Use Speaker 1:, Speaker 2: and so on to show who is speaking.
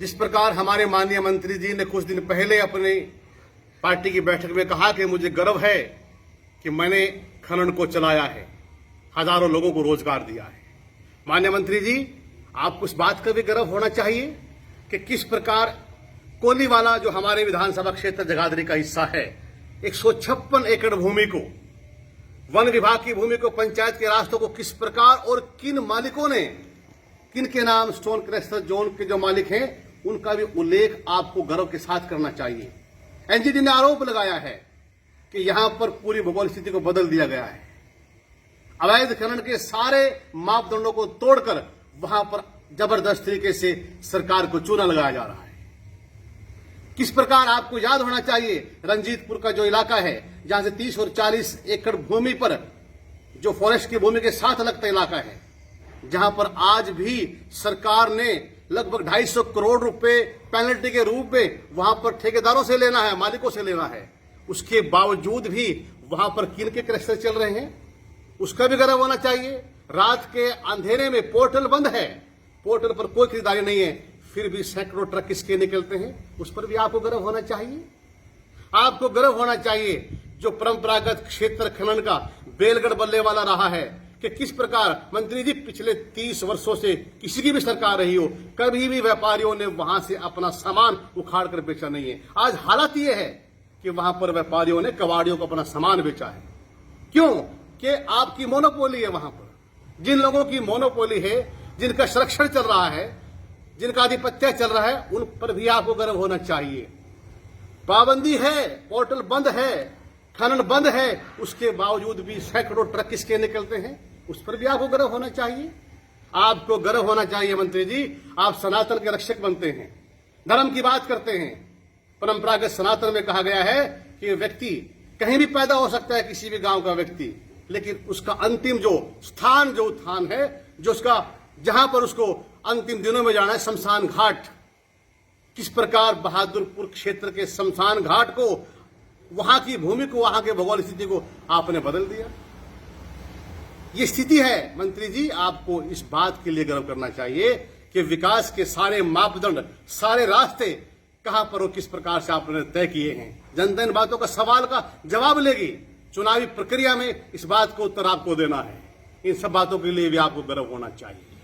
Speaker 1: जिस प्रकार हमारे माननीय मंत्री जी ने कुछ दिन पहले अपनी पार्टी की बैठक में कहा कि मुझे गर्व है कि मैंने खनन को चलाया है, हजारों लोगों को रोजगार दिया है। माननीय मंत्री जी, आपको इस बात का भी गर्व होना चाहिए कि किस प्रकार कोलीवाला, जो हमारे विधानसभा क्षेत्र जगाधरी का हिस्सा है, 156 एकड़ भूमि को, वन विभाग की भूमि को, पंचायत के रास्तों को किस प्रकार और किन मालिकों ने, किन के नाम स्टोन क्रशर जोन के जो मालिक हैं, उनका भी उल्लेख आपको गर्व के साथ करना चाहिए। एनजीटी ने आरोप लगाया है कि यहां पर पूरी भूगोल स्थिति को बदल दिया गया है। अवैध खनन के सारे मापदंडों को तोड़कर वहां पर जबरदस्त तरीके से सरकार को चूना लगाया जा रहा है। किस प्रकार आपको याद होना चाहिए, रंजीतपुर का जो इलाका है, जहां से 30 और 40 एकड़ भूमि पर, जो फॉरेस्ट की भूमि के साथ लगता इलाका है, जहां पर आज भी सरकार ने लगभग 250 करोड़ रुपए पेनल्टी के रूप में वहां पर ठेकेदारों से लेना है, मालिकों से लेना है। उसके बावजूद भी वहां पर किन के क्रशर चल रहे हैं, उसका भी गर्व होना चाहिए। रात के अंधेरे में पोर्टल बंद है, पोर्टल पर कोई खरीदारी नहीं है, फिर भी सैकड़ों ट्रक किसके निकलते हैं, उस पर भी आपको गर्व होना चाहिए। आपको गर्व होना चाहिए जो परंपरागत क्षेत्र खनन का बेलगढ़ बल्ले वाला रहा है, कि किस प्रकार मंत्री जी पिछले 30 वर्षों से किसी की भी सरकार रही हो, कभी भी व्यापारियों ने वहां से अपना सामान उखाड़ कर बेचा नहीं है। आज हालत यह है कि वहां पर व्यापारियों ने कबाड़ियों को अपना सामान बेचा है। क्यों? कि आपकी मोनोपोली है। वहां पर जिन लोगों की मोनोपोली है, जिनका संरक्षण चल रहा है, जिनका आधिपत्य चल रहा है, उन पर भी आपको गर्व होना चाहिए। पाबंदी है, पोर्टल बंद है, खनन बंद है, उसके बावजूद भी सैकड़ों ट्रक किसके निकलते हैं, उस पर भी आपको गर्व होना चाहिए। आपको गर्व होना चाहिए मंत्री जी, आप सनातन के रक्षक बनते हैं, धर्म की बात करते हैं। परंपरागत सनातन में कहा गया है कि व्यक्ति कहीं भी पैदा हो सकता है, किसी भी गांव का व्यक्ति, लेकिन उसका अंतिम जो स्थान है, जो उसका जहां पर उसको अंतिम दिनों में जाना है, शमशान घाट। किस प्रकार बहादुरपुर क्षेत्र के शमशान घाट को, वहां की भूमि को, वहां के भौगोलिक स्थिति को आपने बदल दिया। ये स्थिति है मंत्री जी, आपको इस बात के लिए गर्व करना चाहिए कि विकास के सारे मापदंड, सारे रास्ते कहां पर और किस प्रकार से आपने तय किए हैं। जनता इन बातों का सवाल का जवाब लेगी। चुनावी प्रक्रिया में इस बात को उत्तर आपको देना है। इन सब बातों के लिए भी आपको गर्व होना चाहिए।